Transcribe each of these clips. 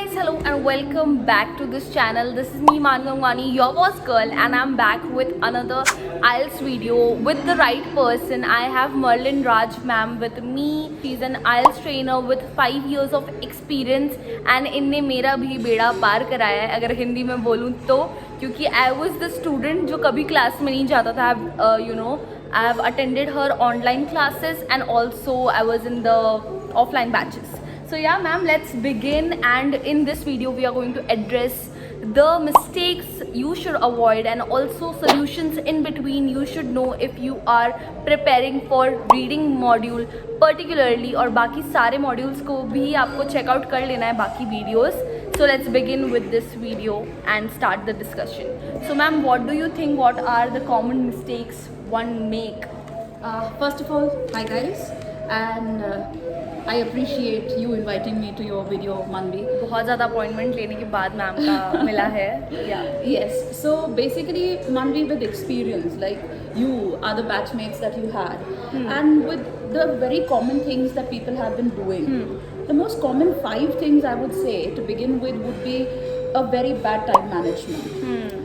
guys, hello and welcome back to this channel. This is me Mangamwani, your boss girl, and I'm back with another IELTS video with the right person. I have Merlyn Raj ma'am with me. She's an IELTS trainer with 5 years of experience and इनने मेरा भी बेड़ा पार कराया है अगर हिंदी में बोलूँ तो, क्योंकि I was the student जो कभी क्लास में नहीं जाता था. I have attended her online classes and also I was in the offline batches. So yeah ma'am, let's begin, and in this video we are going to address the mistakes you should avoid and also solutions in between you should know if you are preparing for reading module particularly, और बाकी सारे modules को भी आपको check out कर लेना है बाकी videos. So let's begin with this video and start the discussion. So ma'am, what do you think, what are the common mistakes one make? First of all, hi guys, and I appreciate you inviting me to your video, Manvi. बहुत ज़्यादा appointment लेने के बाद ma'am का मिला है. Yeah. Yes, so basically Manvi, with experience, like you are the batchmates that you had, and with the very common things that people have been doing, the most common 5 things I would say to begin with would be a very bad time management.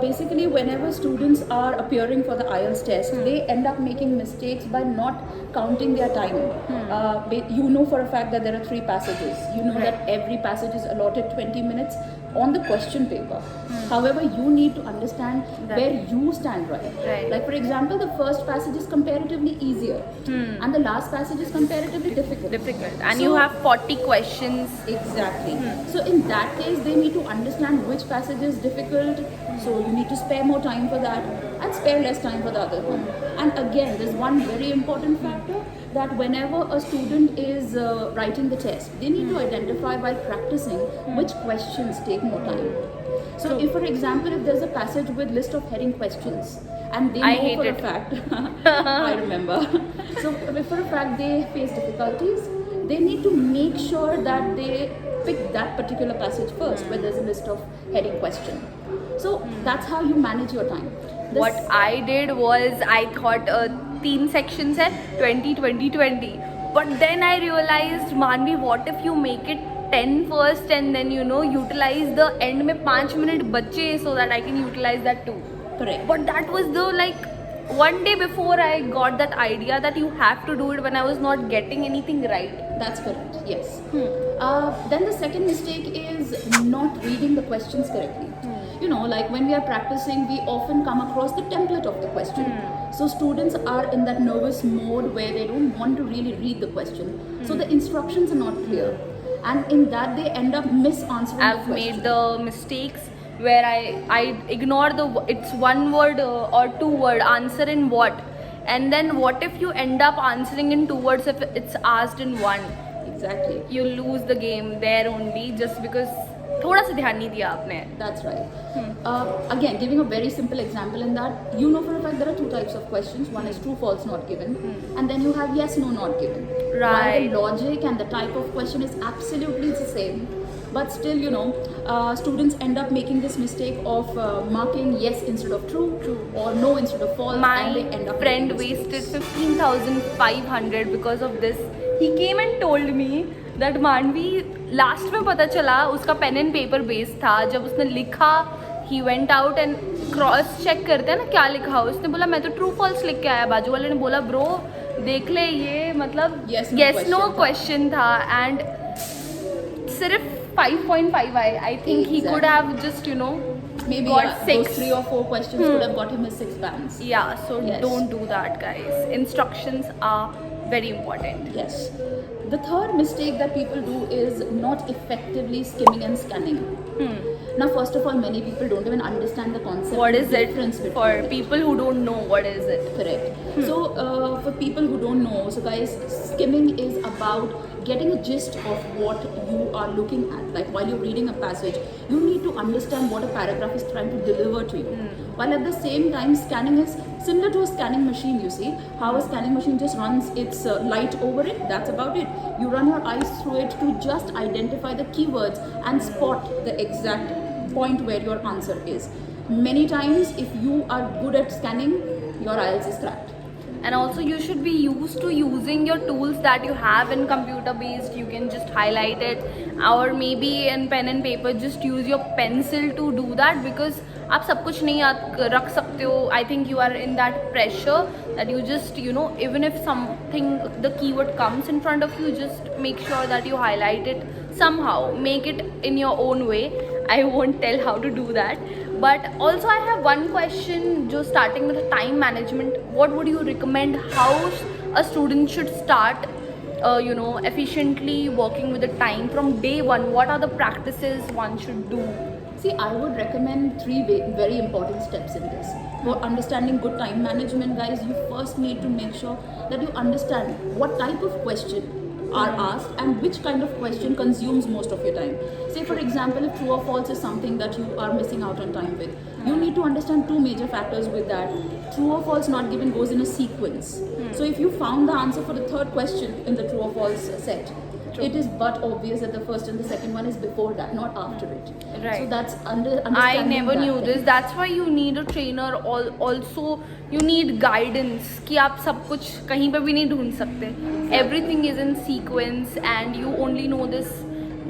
Basically, whenever students are appearing for the IELTS test, they end up making mistakes by not counting their time. You know for a fact that there are 3 passages. You know that every passage is allotted 20 minutes on the question paper. However, you need to understand where you stand right. Like for example, the first passage is comparatively easier and the last passage is comparatively difficult. And you have 40 questions. Exactly. So in that case, they need to understand which passage is difficult. So you need to spare more time for that and spare less time for the other one. And again, there's one very important factor, that whenever a student is writing the test, they need to identify while practicing which questions take more time. So if for example, if there's a passage with list of heading questions and they know for a fact, I remember. So if for a fact they face difficulties, they need to make sure that they pick that particular passage first where there's a list of heading question. So that's how you manage your time. What I did was I thought 3 sections है 20 20 20, but then I realized, Manvi, what if you make it 10 first and then utilize the end में 5 minute बच्चे so that I can utilize that too. Correct. But that was the one day before I got that idea that you have to do it when I was not getting anything right. That's correct, yes. Then the second mistake is not reading the questions correctly. Like when we are practicing, we often come across the template of the question. So students are in that nervous mode where they don't want to really read the question. So the instructions are not clear. And in that they end up misanswering I've the question. made the mistakes where I ignore it's 1 word or 2 word answer in what, and then what if you end up answering in 2 words if it's asked in 1. Exactly. You lose the game there only just because थोड़ा सा ध्यान नहीं दिया आपने. That's right. Again, giving a very simple example in that, for a fact there are 2 types of questions. One is true, false, not given, and then you have yes, no, not given. Right. While the logic and the type of question is absolutely the same, but still, students end up making this mistake of marking yes instead of true or no instead of false. And they end up friend wasted 15,500 because of this. He came and told me that Manvi, last में पता चला उसका pen and paper base था. जब उसने लिखा, he went out and cross check करते हैं ना क्या लिखा. उसने बोला मैं तो ट्रू फॉल्स लिख के आया. बाजू वाले ने बोला ब्रो देख ले, ये मतलब yes no क्वेश्चन था एंड सिर्फ 5.5 आए. I think he could have just maybe got 6. Those 3 or 4 questions could have got him his 6 bands. Yeah, so don't do that, guys. Instructions are very important. Yes. The third mistake that people do is not effectively skimming and scanning. Now, first of all, many people don't even understand the concept. What is it for it. people who don't know? What is it? Correct. So, for people who don't know, so guys, skimming is about getting a gist of what you are looking at. Like while you're reading a passage, you need to understand what a paragraph is trying to deliver to you. While at the same time, scanning is similar to a scanning machine. You see how a scanning machine just runs its light over it. That's about it. You run your eyes through it to just identify the keywords and spot the exact point where your answer is. Many times, if you are good at scanning, your IELTS is cracked. And also you should be used to using your tools that you have in computer based. You can just highlight it, or maybe in pen and paper just use your pencil to do that, because आप सब कुछ नहीं याद रख सकते हो. I think you are in that pressure that you just, you know, even if something, the keyword comes in front of you, just make sure that you highlight it somehow, make it in your own way. I won't tell how to do that. But also I have one question, just starting with the time management. What would you recommend how a student should start you know, efficiently working with the time from day one? What are the practices one should do? See, I would recommend three very important steps in this. For understanding good time management, guys, you first need to make sure that you understand what type of question are asked and which kind of question consumes most of your time. Say for example, if true or false is something that you are missing out on time with, you need to understand two major factors with that. True or false not given goes in a sequence. So if you found the answer for the third question in the true or false set, it is but obvious that the first and the second one is before that, not after it. Right. So that's understanding. I never knew thing. this. That's why you need a trainer. Also you need guidance कि आप सब कुछ कहीं पे भी नहीं ढूंढ सकते. Everything is in sequence and you only know this.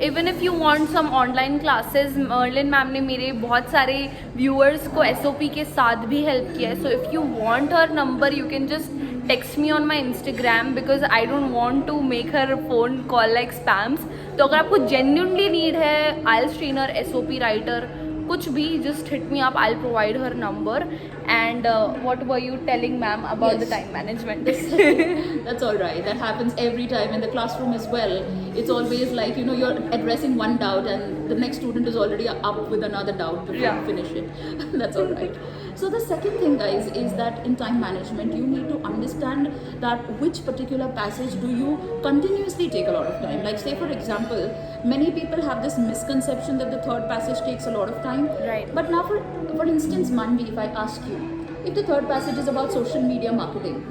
Even if you want some online classes, Merlyn ma'am ने मेरे बहुत सारे viewers को SOP के साथ भी help किया है. So if you want her number, you can just text me on my Instagram, because I don't want to make her phone call like spams. तो अगर आपको genuinely need है IELTS trainer, SOP writer, कुछ भी, just hit me up. I'll provide her number. And what were you telling ma'am about the time management? That's all right. That happens every time in the classroom as well. It's always like, you know, you're addressing one doubt and the next student is already up with another doubt before you finish it. That's all right. So the second thing, guys, is that in time management, you need to understand that which particular passage do you continuously take a lot of time. Like say for example, many people have this misconception that the third passage takes a lot of time. Right. But now for instance, Manvi, if I ask you, if the third passage is about social media marketing,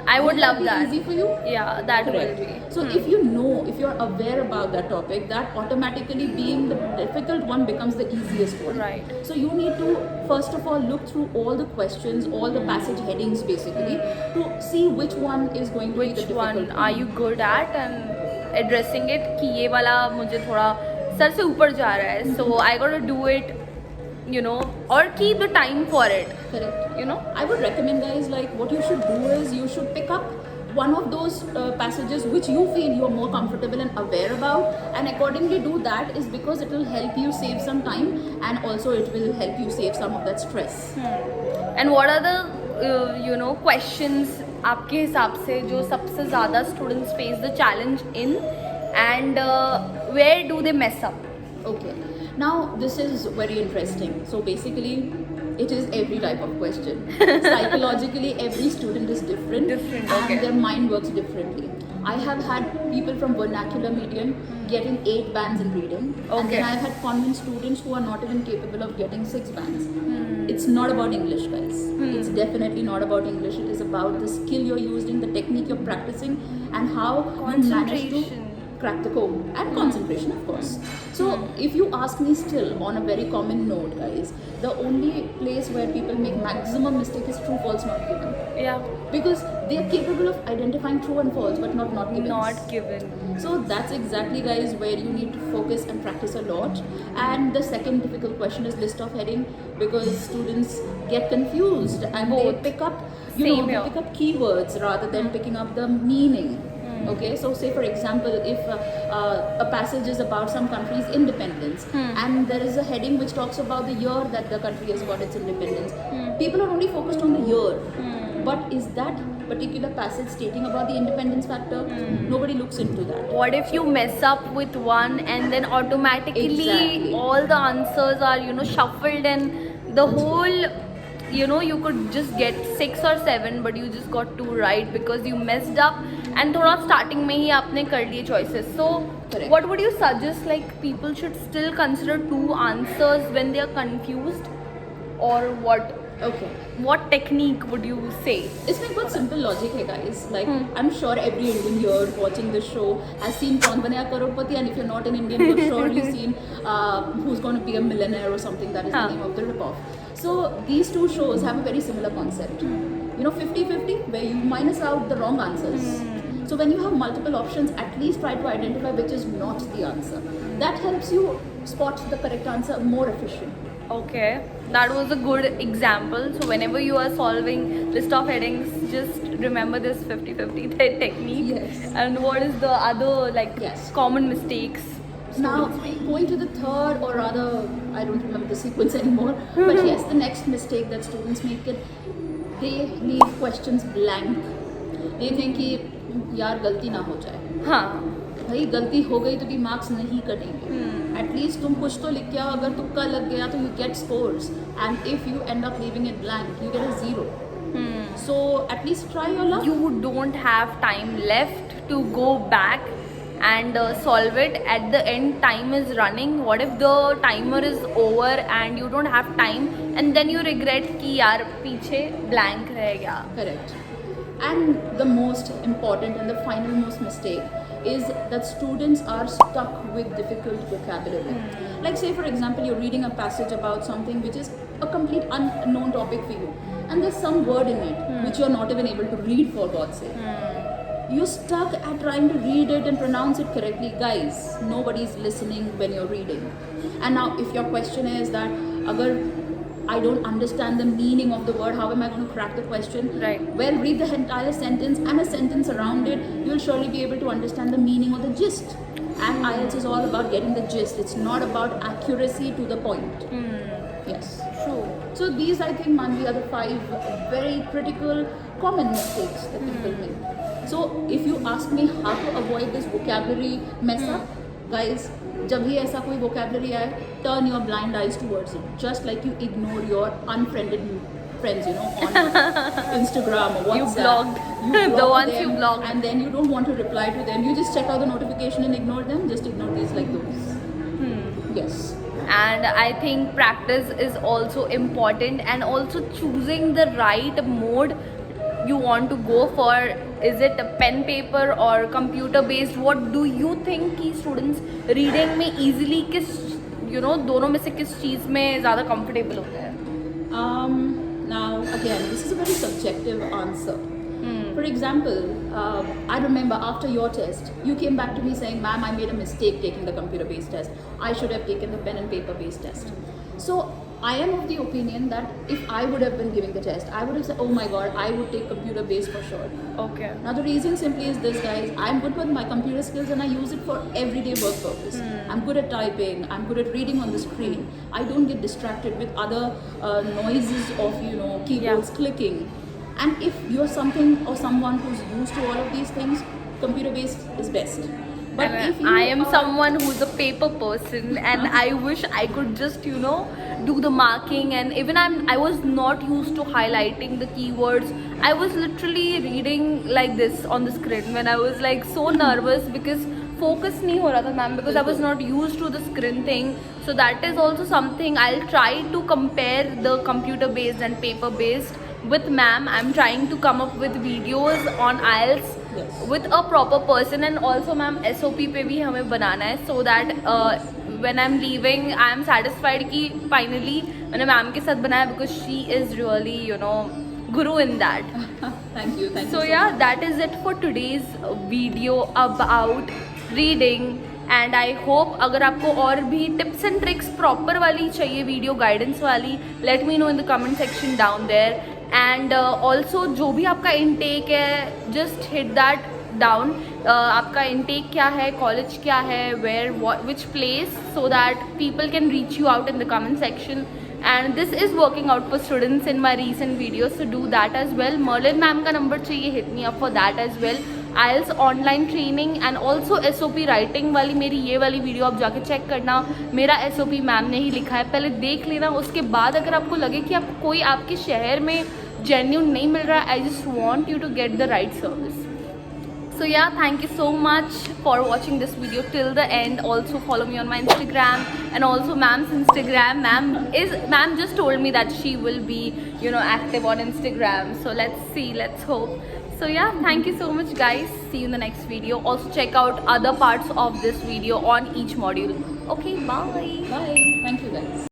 I would love that. Easy for you? Yeah, that Correct. will be. So if you know, if you're aware about that topic, that automatically being the difficult one becomes the easiest one. Right. So you need to first of all look through all the questions, all the passage headings basically, to see which one is going to be the Which difficult one are you good at and addressing it कि ये वाला मुझे थोड़ा sir से ऊपर जा रहा है. So I got to do it, you know, or keep the time for it. Correct. You know, I would recommend, guys, like what you should do is you should pick up one of those passages which you feel you are more comfortable and aware about, and accordingly do that, is because it will help you save some time and also it will help you save some of that stress. and what are the you know, questions आपके हिसाब से जो सबसे ज़्यादा students face the challenge in, and where do they mess up? Okay, now this is very interesting. So basically it is every type of question. Psychologically every student is different, and their mind works differently. I have had people from vernacular medium getting 8 bands in reading, and then I've had convent students who are not even capable of getting 6 bands. It's not about English, guys. It's definitely not about English. It is about the skill you're using, the technique you're practicing, and how you manage to crack the code, and concentration, of course. So if you ask me, still on a very common note, guys, the only place where people make maximum mistake is true false not given. Yeah, Because they are capable of identifying true and false, but not given. not given. So that's exactly, guys, where you need to focus and practice a lot. And the second difficult question is list of heading, because students get confused and they pick up, they pick up keywords rather than picking up the meaning. Okay, so say for example, if a passage is about some country's independence, and there is a heading which talks about the year that the country has got its independence, people are only focused on the year. But is that particular passage stating about the independence factor? Nobody looks into that. What if you mess up with one and then automatically all the answers are, you know, shuffled, and the whole, you know, you could just get 6 or 7 but you just got 2 right because you messed up and थोड़ा starting में ही आपने कर लिए choices. So what would you suggest, like people should still consider 2 answers when they are confused, or what? Okay. What technique would you say? It's like बहुत simple logic है, guys. Like I'm sure every Indian here watching this show has seen कौन बनेगा करोड़पति, and if you're not an Indian, you've surely seen who's going to be a millionaire or something. That is the name of the ripoff. So these 2 shows have a very similar concept. 50-50, where you minus out the wrong answers. So when you have multiple options, at least try to identify which is not the answer. That helps you spot the correct answer more efficient. Okay, that was a good example. So whenever you are solving list of headings, just remember this 50-50 technique. Yes. And what is the other common mistakes? Now, going to the third, or rather, I don't remember the sequence anymore, but yes, the next mistake that students make it, they leave questions blank. They think कि यार गलती ना हो जाए. हाँ. भाई गलती हो गई तो भी मार्क्स नहीं कटेंगे. एटलीस्ट तुम कुछ तो लिख के आओ. अगर तुक्का लग गया तो you get scores, and if you and up leaving it blank you get a 0. So at least try your luck. You don't have time left to go back and solve it. At the end, time is running. What if the timer is over and you don't have time, and then you regret कि यार पीछे blank रह गया. Correct. And the most important and the final most mistake is that students are stuck with difficult vocabulary. Like say for example, you're reading a passage about something which is a complete unknown topic for you, and there's some word in it which you're not even able to read, for God's sake. You're stuck at trying to read it and pronounce it correctly. Guys, nobody's listening when you're reading. And now if your question is that agar I don't understand the meaning of the word, how am I going to crack the question? Right. Well, read the entire sentence and a sentence around it. You'll surely be able to understand the meaning or the gist. And IELTS is all about getting the gist. It's not about accuracy to the point. Yes. True. So these, I think, Manvi, are the 5 very critical common mistakes that people make. So if you ask me how to avoid this vocabulary mess up, guys, जब भी ऐसा कोई vocabulary आए, turn your blind eyes towards it. Just like you ignore your unfriended friends, on Instagram or WhatsApp. You blocked. block The ones them, you blocked. and then you don't want to reply to them. You just check out the notification and ignore them. Just ignore these like those. Yes. And I think practice is also important, and also choosing the right mode you want to go for. Is it a pen paper or computer based? What do you think कि students reading में easily किस दोनों में से किस चीज़ में ज़्यादा comfortable होते हैं? Now again, this is a very subjective answer. For example, I remember after your test, you came back to me saying, "Ma'am, I made a mistake taking the computer-based test. I should have taken the pen and paper-based test." So I am of the opinion that if I would have been giving the test, I would have said, "Oh my God, I would take computer-based for sure." Okay. Now the reason simply is this, guys. I'm good with my computer skills and I use it for everyday work purpose. I'm good at typing. I'm good at reading on the screen. I don't get distracted with other noises of keyboards clicking. And if you're something or someone who's used to all of these things, computer-based is best. But And if you I am are- someone who's a paper person, and I wish I could just do the marking, and even I was not used to highlighting the keywords. I was literally reading like this on the screen when I was like so nervous because focus nahi ho raha tha, ma'am, because I was not used to the screen thing. So that is also something I'll try to compare the computer based and paper based with ma'am. I'm trying to come up with videos on IELTS with a proper person, and also ma'am SOP पे भी हमें बनाना है, so that when I'm leaving I am satisfied कि finally मैंने ma'am के साथ बनाया, because she is really guru in that. Thank you. So yeah, that is it for today's video about reading. And I hope अगर आपको और भी tips and tricks proper वाली चाहिए, वीडियो गाइडेंस वाली, let me know in the comment section down there. And also जो भी आपका इनटेक है, जस्ट हिट दैट डाउन. आपका इनटेक क्या है, कॉलेज क्या है, where which place, so that people can reach you out in the comment section. And this is working out for students in my recent videos, so do that as well. Merlyn ma'am का number चाहिए, hit me up for that as well. IELTS online training and also SOP writing वाली मेरी ये वाली video आप जाके check करना. मेरा SOP मैम ने ही लिखा है, पहले देख लेना. उसके बाद अगर आपको लगे कि आपको कोई आपके शहर में जेन्यून नहीं मिल रहा, I just want you to get the right service. So yeah, thank you so much for watching this video till the end. Also follow me on my Instagram and also ma'am's Instagram. Ma'am just told me that she will be active on Instagram, so let's see, let's hope. So yeah, thank you so much guys. See you in the next video. Also check out other parts of this video on each module. Okay, bye. Bye. Thank you guys.